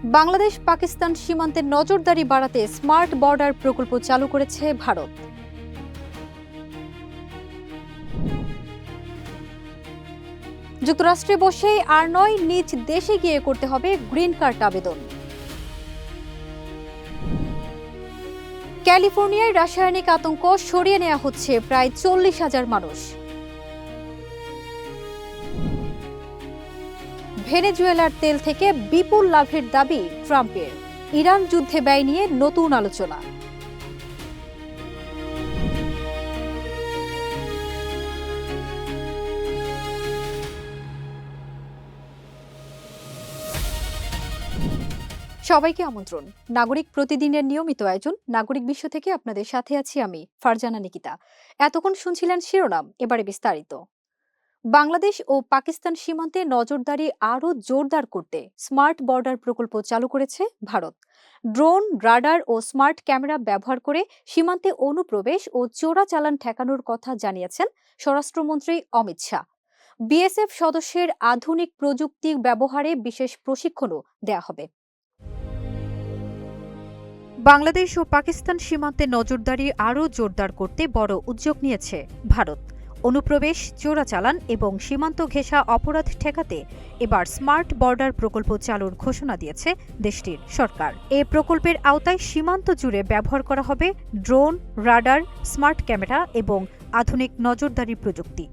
বাংলাদেশ পাকিস্তান সীমান্তে নজরদারি বাড়াতে স্মার্ট বর্ডার প্রকল্প চালু করেছে ভারত। যুক্তরাষ্ট্রে বসেই আর নয়, নিজ দেশে গিয়ে করতে হবে গ্রিন কার্ড আবেদন। ক্যালিফোর্নিয়ায় রাসায়নিক আতঙ্ক সরিয়ে নেওয়া হচ্ছে প্রায় 40,000 মানুষ। ভেনেজুয়েলার তেল থেকে বিপুল লাভের দাবি ট্রাম্পের। ইরান যুদ্ধে ব্যয় নিয়ে নতুন আলোচনা। সবাইকে আমন্ত্রণ। নাগরিক প্রতিদিনের নিয়মিত আয়োজন নাগরিক বিশ্ব থেকে আপনাদের সাথে আছি আমি ফারজানা নিকিতা। এতক্ষণ শুনছিলেন শিরোনাম, এবারে বিস্তারিত। বাংলাদেশ ও পাকিস্তান সীমান্তে নজরদারি আরও জোরদার করতে স্মার্ট বর্ডার প্রকল্প চালু করেছে ভারত। ড্রোন, রাডার ও স্মার্ট ক্যামেরা ব্যবহার করে সীমান্তে অনুপ্রবেশ ও চোরাচালান ঠেকানোর কথা জানিয়েছেন স্বরাষ্ট্রমন্ত্রী অমিত শাহ। বিএসএফ সদস্যের আধুনিক প্রযুক্তি ব্যবহারে বিশেষ প্রশিক্ষণও দেয়া হবে। বাংলাদেশ ও পাকিস্তান সীমান্তে নজরদারি আরও জোরদার করতে বড় উদ্যোগ নিয়েছে ভারত। অনুপ্রবেশ, চোরাচালান এবং সীমান্ত ঘেঁষা অপরাধ ঠেকাতে এবার স্মার্ট বর্ডার প্রকল্প চালুর ঘোষণা দিয়েছে দেশটির সরকার। এ প্রকল্পের আওতায় সীমান্ত জুড়ে ব্যবহার করা হবে ড্রোন, রাডার, স্মার্ট ক্যামেরা এবং আধুনিক নজরদারি প্রযুক্তি।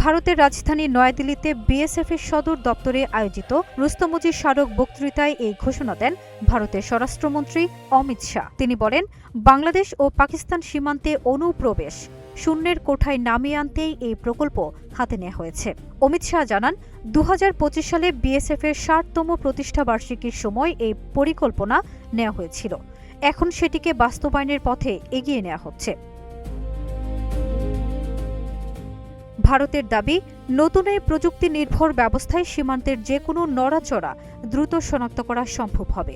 ভারতের রাজধানী নয়াদিল্লিতে বিএসএফের সদর দপ্তরে আয়োজিত রুস্তমজির স্মারক বক্তৃতায় এই ঘোষণা দেন ভারতের স্বরাষ্ট্রমন্ত্রী অমিত শাহ। তিনি বলেন, বাংলাদেশ ও পাকিস্তান সীমান্তে অনুপ্রবেশ শূন্যের কোঠায় নামিয়ে আনতেই এই প্রকল্প হাতে নেওয়া হয়েছে। অমিত শাহ জানান, 2025 সালে বিএসএফের 60তম প্রতিষ্ঠাবার্ষিকীর সময় এই পরিকল্পনা নেওয়া হয়েছিল। এখন সেটিকে বাস্তবায়নের পথে এগিয়ে নেওয়া হচ্ছে। ভারতের দাবি, নতুন এই প্রযুক্তি নির্ভর ব্যবস্থায় সীমান্তের যে কোনো নড়াচড়া দ্রুত শনাক্ত করা সম্ভব হবে।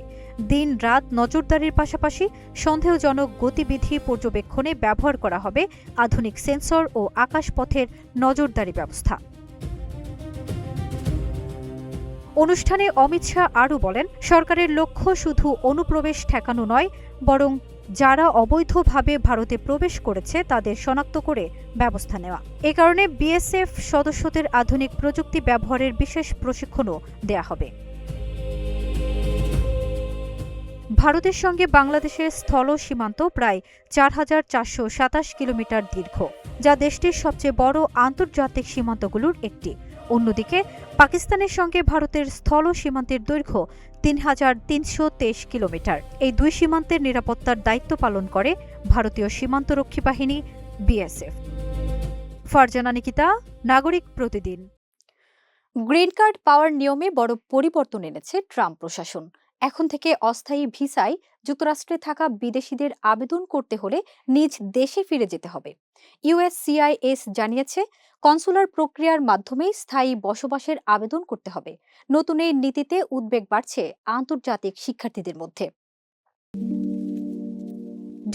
দিন রাত নজরদারির পাশাপাশি সন্দেহজনক গতিবিধি পর্যবেক্ষণে ব্যবহার করা হবে আধুনিক সেন্সর ও আকাশপথের নজরদারি ব্যবস্থা। অনুষ্ঠানে অমিত শাহ আরও বলেন, সরকারের লক্ষ্য শুধু অনুপ্রবেশ ঠেকানো নয়, বরং যারা অবৈধভাবে ভারতে প্রবেশ করেছে তাদের শনাক্ত করে ব্যবস্থা নেওয়া। এ কারণে বিএসএফ সদস্যদের আধুনিক প্রযুক্তি ব্যবহারের বিশেষ প্রশিক্ষণও দেয়া হবে। ভারতের সঙ্গে বাংলাদেশের স্থল সীমান্ত প্রায় 4,427 কিলোমিটার দীর্ঘ, যা দেশটির সবচেয়ে বড় আন্তর্জাতিক সীমান্তগুলোর একটি। অন্যদিকে পাকিস্তানের সঙ্গে ভারতের স্থল সীমান্তের দৈর্ঘ্য 3,323 কিলোমিটার। এই দুই সীমান্তের নিরাপত্তার দায়িত্ব পালন করে ভারতীয় সীমান্তরক্ষী বাহিনী বিএসএফ। ফারজানা নিকিতা, নাগরিক প্রতিদিন। গ্রিন কার্ড পাওয়ার নিয়মে বড় পরিবর্তন এনেছে ট্রাম্প প্রশাসন। এখন থেকে অস্থায়ী ভিসায় যুক্তরাষ্ট্রে থাকা বিদেশিদের আবেদন করতে হলে নিজ দেশে ফিরে যেতে হবে। ইউএসসিআইএস জানিয়েছে, কনসুলার প্রক্রিয়ার মাধ্যমেই স্থায়ী বসবাসের আবেদন করতে হবে। নতুন এই নীতিতে উদ্বেগ বাড়ছে আন্তর্জাতিক শিক্ষার্থীদের মধ্যে।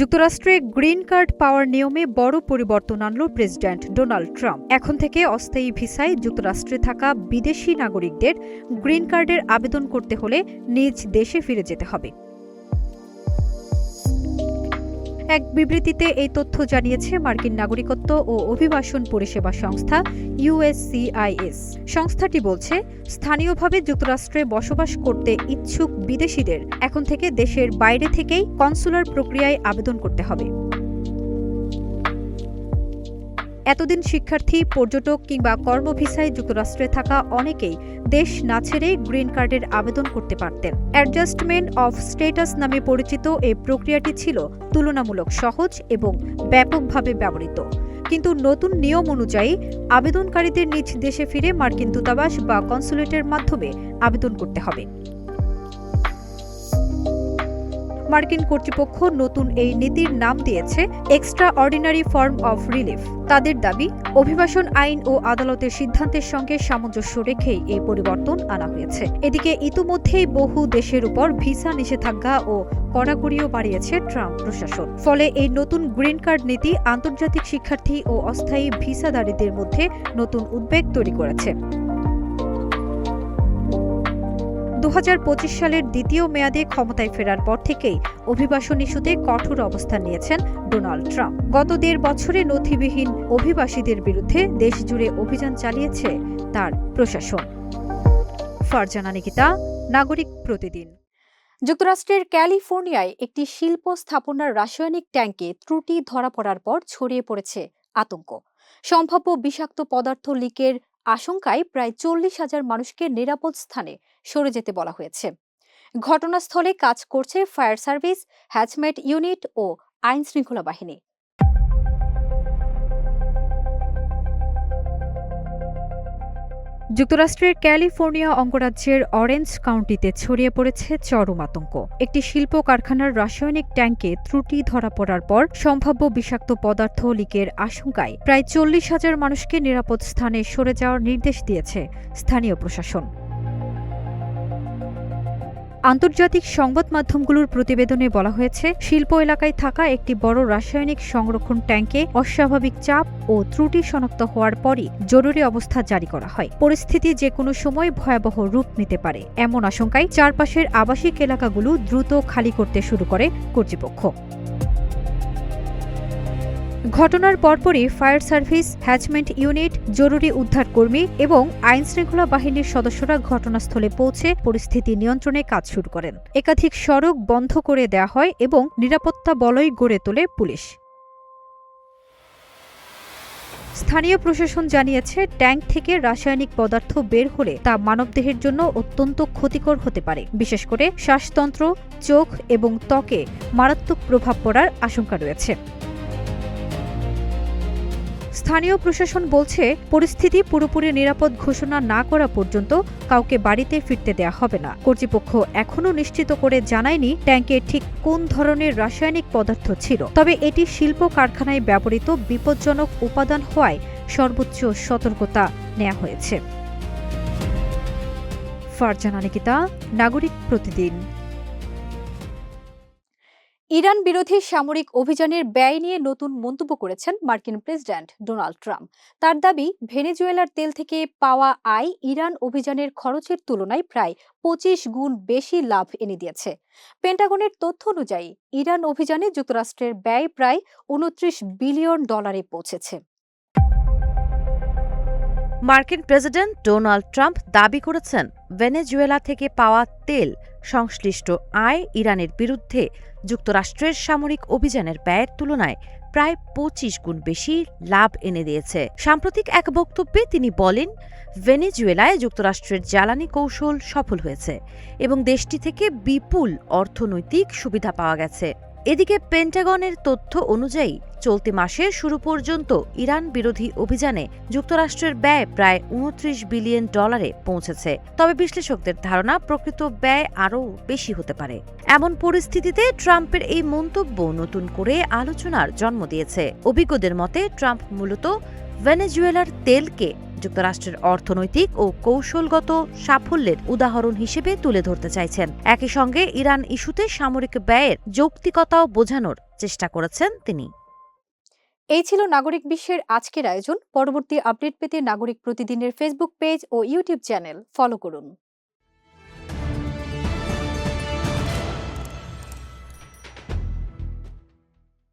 যুক্তরাষ্ট্রে গ্রিন কার্ড পাওয়ার নিয়মে বড় পরিবর্তন আনল প্রেসিডেন্ট ডোনাল্ড ট্রাম্প। এখন থেকে অস্থায়ী ভিসায় যুক্তরাষ্ট্রে থাকা বিদেশি নাগরিকদের গ্রিন কার্ডের আবেদন করতে হলে নিজ দেশে ফিরে যেতে হবে। এক বিবৃতিতে এই তথ্য জানিয়েছে মার্কিন নাগরিকত্ব ও অভিবাসন পরিষেবা সংস্থা ইউএসসিআইএস। সংস্থাটি বলছে, স্থানীয়ভাবে যুক্তরাষ্ট্রে বসবাস করতে ইচ্ছুক বিদেশিদের এখন থেকে দেশের বাইরে থেকেই কনসুলার প্রক্রিয়ায় আবেদন করতে হবে। এতদিন শিক্ষার্থী, পর্যটক কিংবা কর্মভিসায় যুক্তরাষ্ট্রে থাকা অনেকেই দেশ না ছেড়ে গ্রিন কার্ডের আবেদন করতে পারতেন। অ্যাডজাস্টমেন্ট অফ স্ট্যাটাস নামে পরিচিত এই প্রক্রিয়াটি ছিল তুলনামূলক সহজ এবং ব্যাপকভাবে ব্যবহৃত। কিন্তু নতুন নিয়ম অনুযায়ী আবেদনকারীদের নিজ দেশে ফিরে মার্কিন দূতাবাস বা কনসুলেটের মাধ্যমে আবেদন করতে হবে। মার্কিন কর্তৃপক্ষ নতুন এই নীতির নাম দিয়েছে extra ordinary form of relief. তাদের দাবি, অভিবাসন আইন ও আদালতের সিদ্ধান্তের সঙ্গে সামঞ্জস্য রেখেই এই পরিবর্তন আনা হয়েছে। এদিকে ইতিমধ্যেই বহু দেশের উপর ভিসা নিষেধাজ্ঞা ও কড়াকড়িও বাড়িয়েছে ট্রাম্প প্রশাসন। ফলে এই নতুন গ্রিন কার্ড নীতি আন্তর্জাতিক শিক্ষার্থী ও অস্থায়ী ভিসাধারীদের মধ্যে নতুন উদ্বেগ তৈরি করেছে। 2025 সালের দ্বিতীয় মেয়াদে ক্ষমতায় ফেরার পর থেকেই অভিবাসন ইস্যুতে কঠোর অবস্থান নিয়েছেন ডোনাল্ড ট্রাম্প। গত 1.5 বছরে নথিবিহীন অভিবাসীদের বিরুদ্ধে দেশজুড়ে অভিযান চালিয়েছে তার প্রশাসন। ফারজানা নিকিতা, নাগরিক প্রতিদিন। যুক্তরাষ্ট্রের ক্যালিফোর্নিয়ায় একটি শিল্প স্থাপনার রাসায়নিক ট্যাঙ্কে ত্রুটি ধরা পড়ার পর ছড়িয়ে পড়েছে আতঙ্ক। সম্ভাব্য বিষাক্ত পদার্থ লিকের আশঙ্কায় প্রায় 40,000 মানুষকে নিরাপদ স্থানে সরে যেতে বলা হয়েছে। ঘটনাস্থলে কাজ করছে ফায়ার সার্ভিস, হ্যাজমেট ইউনিট ও আইনশৃঙ্খলা বাহিনী। যুক্তরাষ্ট্রের ক্যালিফোর্নিয়া অঙ্গরাজ্যের অরেঞ্জ কাউন্টিতে ছড়িয়ে পড়েছে চরম আতঙ্ক। একটি শিল্প কারখানার রাসায়নিক ট্যাঙ্কে ত্রুটি ধরা পড়ার পর সম্ভাব্য বিষাক্ত পদার্থ লিকের আশঙ্কায় প্রায় 40,000 মানুষকে নিরাপদ স্থানে সরে যাওয়ার নির্দেশ দিয়েছে স্থানীয় প্রশাসন। আন্তর্জাতিক সংবাদ মাধ্যমগুলোর প্রতিবেদনে বলা হয়েছে, শিল্প এলাকায় থাকা একটি বড় রাসায়নিক সংরক্ষণ ট্যাঙ্কে অস্বাভাবিক চাপ ও ত্রুটি শনাক্ত হওয়ার পরই জরুরি অবস্থা জারি করা হয়। পরিস্থিতি যে কোনো সময় ভয়াবহ রূপ নিতে পারে এমন আশঙ্কায় চারপাশের আবাসিক এলাকাগুলো দ্রুত খালি করতে শুরু করে কর্তৃপক্ষ। ঘটনার পরপরই ফায়ার সার্ভিস, হ্যাজমেন্ট ইউনিট, জরুরি উদ্ধার কর্মী এবং আইনশৃঙ্খলা বাহিনীর সদস্যরা ঘটনাস্থলে পৌঁছে পরিস্থিতি নিয়ন্ত্রণে কাজ শুরু করেন। একাধিক সড়ক বন্ধ করে দেওয়া হয় এবং নিরাপত্তা বলয় গড়ে তোলে পুলিশ। স্থানীয় প্রশাসন জানিয়েছে, ট্যাঙ্ক থেকে রাসায়নিক পদার্থ বের হলে তা মানবদেহের জন্য অত্যন্ত ক্ষতিকর হতে পারে। বিশেষ করে শ্বাসতন্ত্র, চোখ এবং ত্বকে মারাত্মক প্রভাব পড়ার আশঙ্কা রয়েছে। স্থানীয় প্রশাসন বলছে, পরিস্থিতি পুরোপুরি নিরাপদ ঘোষণা না করা পর্যন্ত কাউকে বাড়িতে ফিরতে দেয়া হবে না। কর্তৃপক্ষ এখনও নিশ্চিত করে জানায়নি ট্যাঙ্কে ঠিক কোন ধরনের রাসায়নিক পদার্থ ছিল, তবে এটি শিল্প কারখানায় ব্যবহৃত বিপজ্জনক উপাদান হওয়ায় সর্বোচ্চ সতর্কতা নেওয়া হয়েছে। ফারজানা নিকিতা, নাগরিক প্রতিদিন। ইরান বিরোধী সামরিক অভিযানের ব্যয় নিয়ে নতুন মন্তব্য করেছেন মার্কিন প্রেসিডেন্ট ডোনাল্ড ট্রাম্প। তার দাবি, ভেনেজুয়েলার তেল থেকে পাওয়া আয় ইরান অভিযানের খরচের তুলনায় প্রায় 25 গুণ বেশি লাভ এনে দিয়েছে। পেন্টাগনের তথ্য অনুযায়ী ইরান অভিযানে যুক্তরাষ্ট্রের ব্যয় প্রায় $29 বিলিয়ন পৌঁছেছে। মার্কিন প্রেসিডেন্ট ডোনাল্ড ট্রাম্প দাবি করেছেন, ভেনেজুয়েলা থেকে পাওয়া তেল সংশ্লিষ্ট আয় ইরানের বিরুদ্ধে যুক্তরাষ্ট্রের সামরিক অভিযানের ব্যয়ের তুলনায় প্রায় 25 গুণ বেশি লাভ এনে দিয়েছে। সাম্প্রতিক এক বক্তব্যে তিনি বলেন, ভেনেজুয়েলায় যুক্তরাষ্ট্রের জ্বালানি কৌশল সফল হয়েছে এবং দেশটি থেকে বিপুল অর্থনৈতিক সুবিধা পাওয়া গেছে। এদিকে পেন্টাগনের তথ্য অনুযায়ী চলতি মাসের শুরু পর্যন্ত ইরান বিরোধী অভিযানে যুক্তরাষ্ট্রের ব্যয় প্রায় $29 বিলিয়ন পৌঁছেছে। তবে বিশ্লেষকদের ধারণা, প্রকৃত ব্যয় আরও বেশি হতে পারে। এমন পরিস্থিতিতে ট্রাম্পের এই মন্তব্য নতুন করে আলোচনার জন্ম দিয়েছে। অভিজ্ঞদের মতে, ট্রাম্প মূলত ভেনেজুয়েলার তেলকে যুক্তরাষ্ট্রের অর্থনৈতিক ও কৌশলগত সাফল্যের উদাহরণ হিসেবে তুলে ধরতে চাইছেন। একই সঙ্গে ইরান ইস্যুতে সামরিক ব্যয়ের যৌক্তিকতাও বোঝানোর চেষ্টা করেছেন তিনি। এই ছিল নাগরিক বিশ্বের আজকের আয়োজন। পরবর্তী আপডেট পেতে নাগরিক প্রতিদিনের ফেসবুক পেজ ও ইউটিউব চ্যানেল ফলো করুন।